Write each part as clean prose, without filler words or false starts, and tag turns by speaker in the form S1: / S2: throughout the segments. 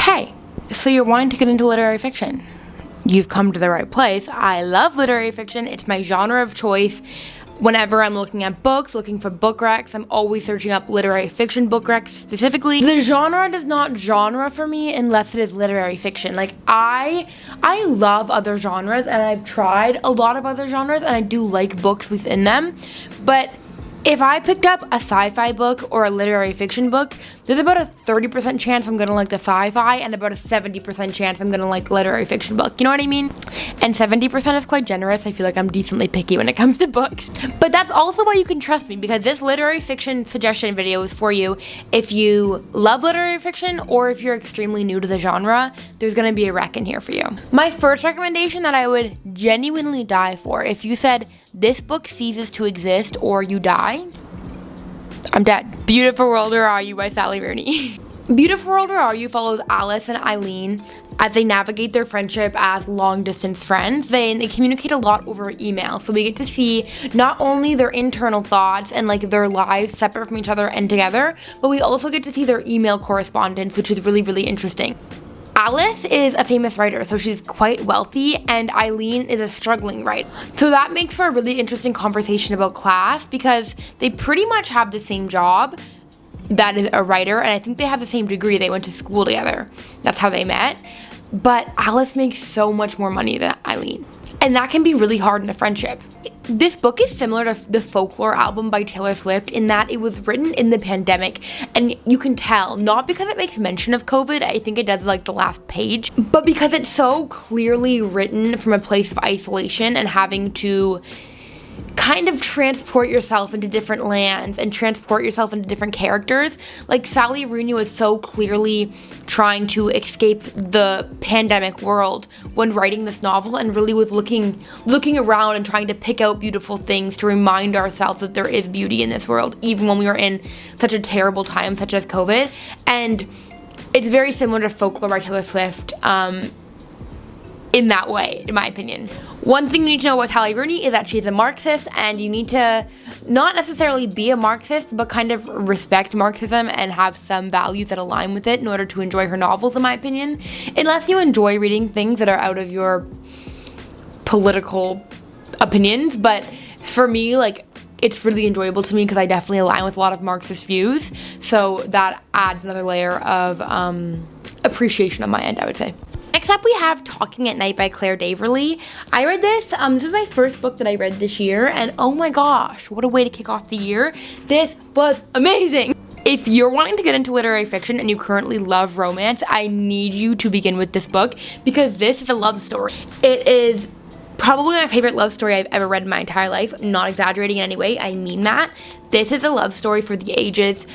S1: Hey, so you're wanting to get into literary fiction? You've come to the right place. I love literary fiction. It's my genre of choice. Whenever I'm looking at books, looking for book recs, I'm always searching up literary fiction book recs specifically. The genre does not genre for me unless it is literary fiction. Like, I love other genres, and I've tried a lot of other genres, and I do like books within them. But if I picked up a sci-fi book or a literary fiction book, there's about a 30% chance I'm gonna like the sci-fi and about a 70% chance I'm gonna like literary fiction book. You know what I mean? And 70% is quite generous. I feel like I'm decently picky when it comes to books. But that's also why you can trust me, because this literary fiction suggestion video is for you if you love literary fiction or if you're extremely new to the genre. There's gonna be a rec in here for you. My first recommendation that I would genuinely die for, if you said this book ceases to exist or you die, I'm dead. Beautiful World, Where Are You by Sally Rooney. Beautiful World, Where Are You follows Alice and Eileen as they navigate their friendship as long-distance friends. They communicate a lot over email, so we get to see not only their internal thoughts and like their lives separate from each other and together, but we also get to see their email correspondence, which is really, really interesting. Alice is a famous writer, so she's quite wealthy, and Eileen is a struggling writer. So that makes for a really interesting conversation about class, because they pretty much have the same job, that is a writer, and I think they have the same degree. They went to school together. That's how they met. But Alice makes so much more money than Eileen, and that can be really hard in a friendship. This book is similar to the Folklore album by Taylor Swift in that it was written in the pandemic, and you can tell, not because it makes mention of COVID, I think it does like the last page, but because it's so clearly written from a place of isolation and having to kind of transport yourself into different lands and transport yourself into different characters. Like, Sally Rooney was so clearly trying to escape the pandemic world when writing this novel, and really was looking around and trying to pick out beautiful things to remind ourselves that there is beauty in this world, even when we are in such a terrible time such as COVID. And it's very similar to Folklore by Taylor Swift in that way, in my opinion. One thing you need to know about Sally Rooney is that she's a Marxist, and you need to not necessarily be a Marxist, but kind of respect Marxism and have some values that align with it in order to enjoy her novels, in my opinion. Unless you enjoy reading things that are out of your political opinions. But for me, like, it's really enjoyable to me because I definitely align with a lot of Marxist views. So that adds another layer of appreciation on my end, I would say. Next up, we have Talking at Night by Claire Daverly. I read this. This is my first book that I read this year, and oh my gosh, what a way to kick off the year. This was amazing. If you're wanting to get into literary fiction and you currently love romance, I need you to begin with this book, because this is a love story. It is probably my favorite love story I've ever read in my entire life. I'm not exaggerating in any way. I mean that. This is a love story for the ages,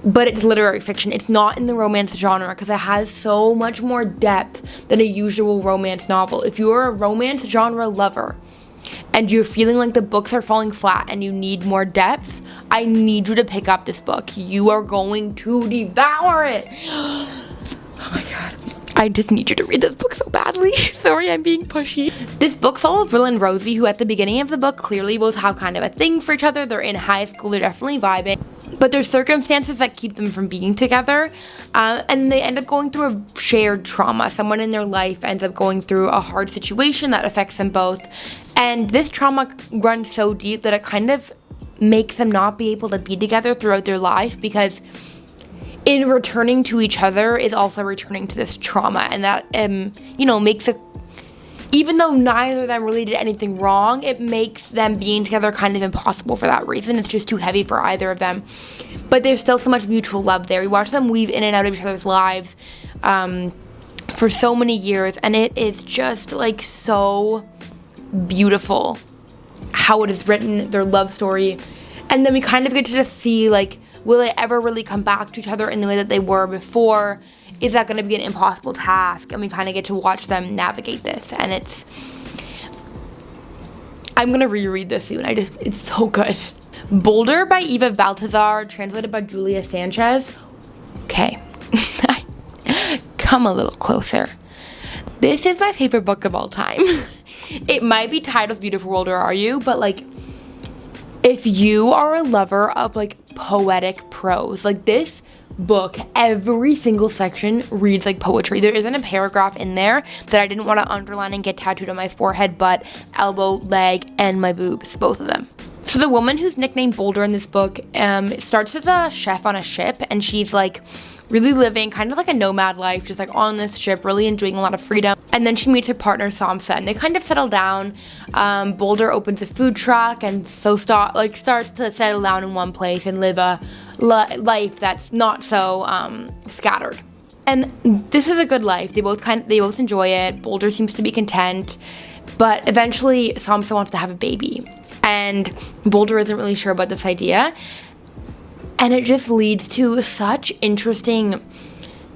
S1: but it's literary fiction. It's not in the romance genre because it has so much more depth than a usual romance novel. If you're a romance genre lover and you're feeling like the books are falling flat and you need more depth, I need you to pick up this book. You are going to devour it. Oh my god. I just need you to read this book so badly. Sorry, I'm being pushy. This book follows Will and Rosie, who at the beginning of the book clearly both have kind of a thing for each other. They're in high school, they're definitely vibing, but there's circumstances that keep them from being together, and they end up going through a shared trauma. Someone in their life ends up going through a hard situation that affects them both, and this trauma runs so deep that it kind of makes them not be able to be together throughout their life, because in returning to each other is also returning to this trauma, and that makes it, even though neither of them really did anything wrong, it makes them being together kind of impossible for that reason. It's just too heavy for either of them. But there's still so much mutual love there. We watch them weave in and out of each other's lives for so many years, and it is just like so beautiful how it is written, their love story. And then we kind of get to just see, like, will they ever really come back to each other in the way that they were before? Is that going to be an impossible task? And we kind of get to watch them navigate this. And I'm going to reread this soon. It's so good. Boulder by Eva Baltazar, translated by Julia Sanchez. Okay. Come a little closer. This is my favorite book of all time. It might be titled Beautiful World, Where Are You? But, like, if you are a lover of, like, poetic prose, like, this book, every single section reads like poetry. There isn't a paragraph in there that I didn't want to underline and get tattooed on my forehead, butt, elbow, leg, and my boobs, both of them. So the woman who's nicknamed Boulder in this book starts as a chef on a ship, and she's like really living kind of like a nomad life, just like on this ship, really enjoying a lot of freedom. And then she meets her partner Samsa, and they kind of settle down. Boulder opens a food truck, and so starts to settle down in one place and live a life that's not so scattered. And this is a good life. They both enjoy it. Boulder seems to be content, but eventually Samsa wants to have a baby. And Boulder isn't really sure about this idea. And it just leads to such interesting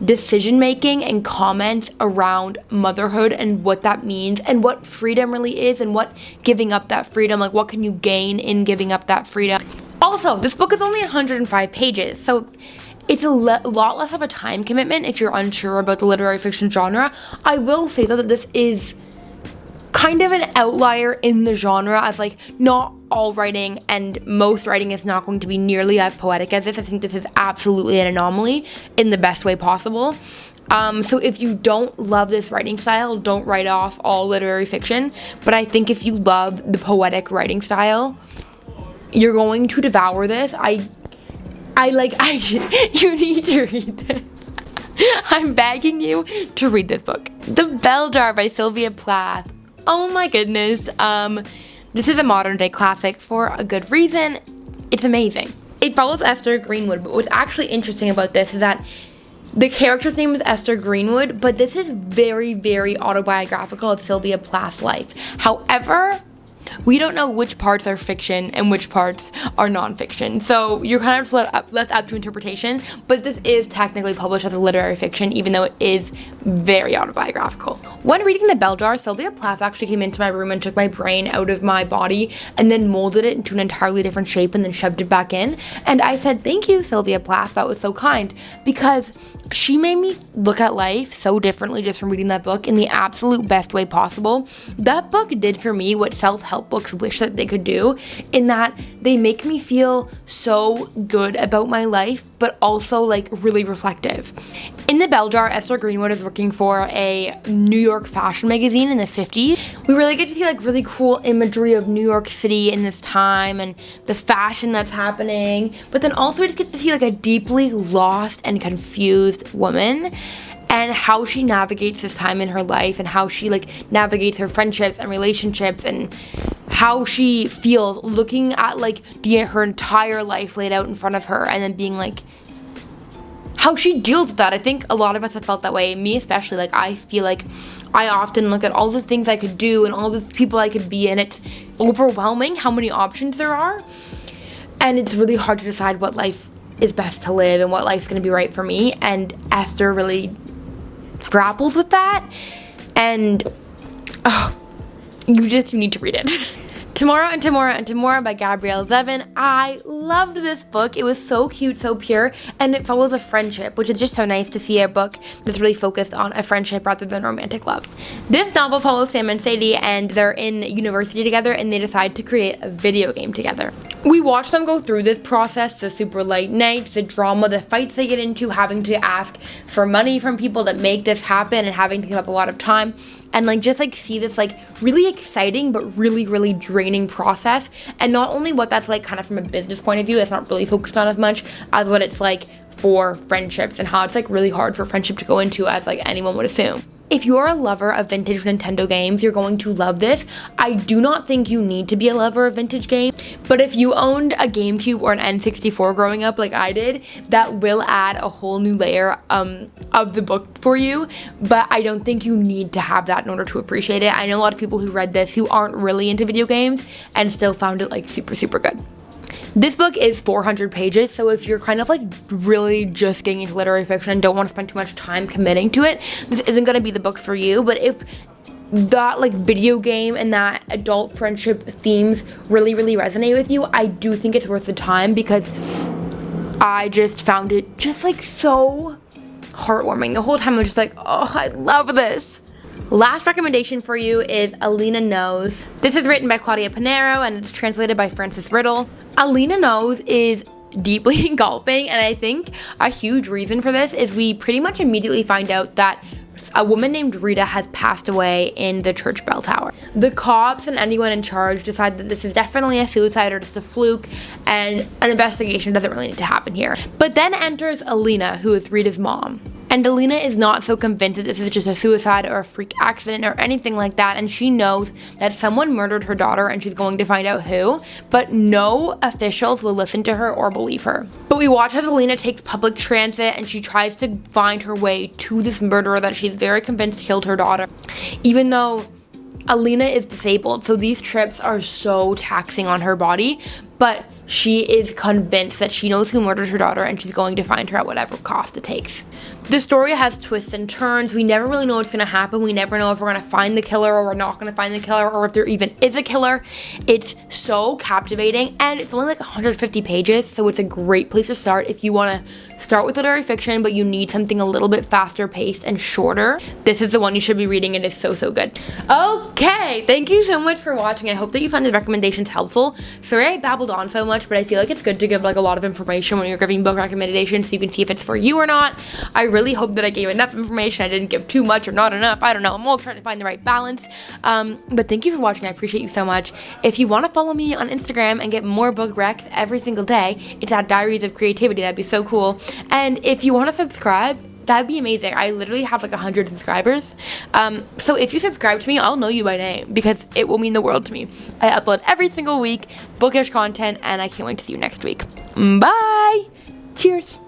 S1: decision making and comments around motherhood and what that means and what freedom really is and what giving up that freedom, like what can you gain in giving up that freedom. Also, this book is only 105 pages, so it's a lot less of a time commitment if you're unsure about the literary fiction genre. I will say though that this is kind of an outlier in the genre, as like not all writing and most writing is not going to be nearly as poetic as this. I think this is absolutely an anomaly in the best way possible. So if you don't love this writing style, don't write off all literary fiction. But I think if you love the poetic writing style, you're going to devour this. You need to read this. I'm begging you to read this book. The Bellar by Sylvia Plath. Oh my goodness. This is a modern day classic for a good reason. It's amazing. It follows Esther Greenwood, but what's actually interesting about this is that the character's name is Esther Greenwood, but this is very, very autobiographical of Sylvia Plath's life. However, we don't know which parts are fiction and which parts are nonfiction. So you're kind of left up to interpretation, but this is technically published as a literary fiction, even though it is very autobiographical. When reading The Bellar, Sylvia Plath actually came into my room and took my brain out of my body and then molded it into an entirely different shape and then shoved it back in. And I said, thank you, Sylvia Plath, that was so kind, because she made me look at life so differently just from reading that book in the absolute best way possible. That book did for me what self-help books wish that they could do, in that they make me feel so good about my life, but also like really reflective. In The Bellar, Esther Greenwood is working for a New York fashion magazine in the 50s. We really get to see like really cool imagery of New York City in this time and the fashion that's happening, but then also we just get to see like a deeply lost and confused woman and how she navigates this time in her life and how she like navigates her friendships and relationships and how she feels looking at like her entire life laid out in front of her and then being like, how she deals with that. I think a lot of us have felt that way, me especially. Like I feel like I often look at all the things I could do and all the people I could be, and it's overwhelming how many options there are, and it's really hard to decide what life is best to live and what life's going to be right for me. And Esther really grapples with that, and you need to read it. Tomorrow and Tomorrow and Tomorrow by Gabrielle Zevin. I loved this book. It was so cute, so pure, and it follows a friendship, which is just so nice to see a book that's really focused on a friendship rather than romantic love. This novel follows Sam and Sadie, and they're in university together, and they decide to create a video game together. We watch them go through this process, the super late nights, the drama, the fights they get into, having to ask for money from people that make this happen, and having to give up a lot of time, and see this really exciting but really, really draining process. And not only what that's like kind of from a business point of view, it's not really focused on as much as what it's like for friendships and how it's really hard for friendship to go into, as anyone would assume. If you're a lover of vintage Nintendo games, you're going to love this. I do not think you need to be a lover of vintage games, but if you owned a GameCube or an N64 growing up like I did, that will add a whole new layer of the book for you, but I don't think you need to have that in order to appreciate it. I know a lot of people who read this who aren't really into video games and still found it super, super good. This book is 400 pages, so if you're kind of really just getting into literary fiction and don't want to spend too much time committing to it, this isn't going to be the book for you. But if that video game and that adult friendship themes really, really resonate with you, I do think it's worth the time, because I just found it so heartwarming. The whole time I was just oh, I love this. Last recommendation for you is Alina Nose. This is written by Claudia Pinero and it's translated by Frances Riddle. Alina Nose is deeply gulping, and I think a huge reason for this is we pretty much immediately find out that a woman named Rita has passed away in the church bell tower. The cops and anyone in charge decide that this is definitely a suicide or just a fluke, and an investigation doesn't really need to happen here. But then enters Alina, who is Rita's mom. And Alina is not so convinced that this is just a suicide or a freak accident or anything like that, and she knows that someone murdered her daughter and she's going to find out who, but no officials will listen to her or believe her. But we watch as Alina takes public transit and she tries to find her way to this murderer that she's very convinced killed her daughter, even though Alina is disabled, so these trips are so taxing on her body, but she is convinced that she knows who murdered her daughter and she's going to find her at whatever cost it takes. The story has twists and turns. We never really know what's going to happen. We never know if we're going to find the killer or we're not going to find the killer, or if there even is a killer. It's so captivating, and it's only like 150 pages, so it's a great place to start if you want to start with literary fiction but you need something a little bit faster paced and shorter. This is the one you should be reading. It is so good. Okay, thank you so much for watching. I hope that you found the recommendations helpful. Sorry I babbled on so much, but I feel like it's good to give like a lot of information when you're giving book recommendations so you can see if it's for you or not. I really hope that I gave enough information. I didn't give too much or not enough. I don't know. I'm all trying to find the right balance. But thank you for watching. I appreciate you so much. If you want to follow me on Instagram and get more book recs every single day, it's at Diaries of Creativity. That'd be so cool. And if you want to subscribe, that'd be amazing. I literally have like 100 subscribers. So if you subscribe to me, I'll know you by name because it will mean the world to me. I upload every single week, bookish content, and I can't wait to see you next week. Bye! Cheers!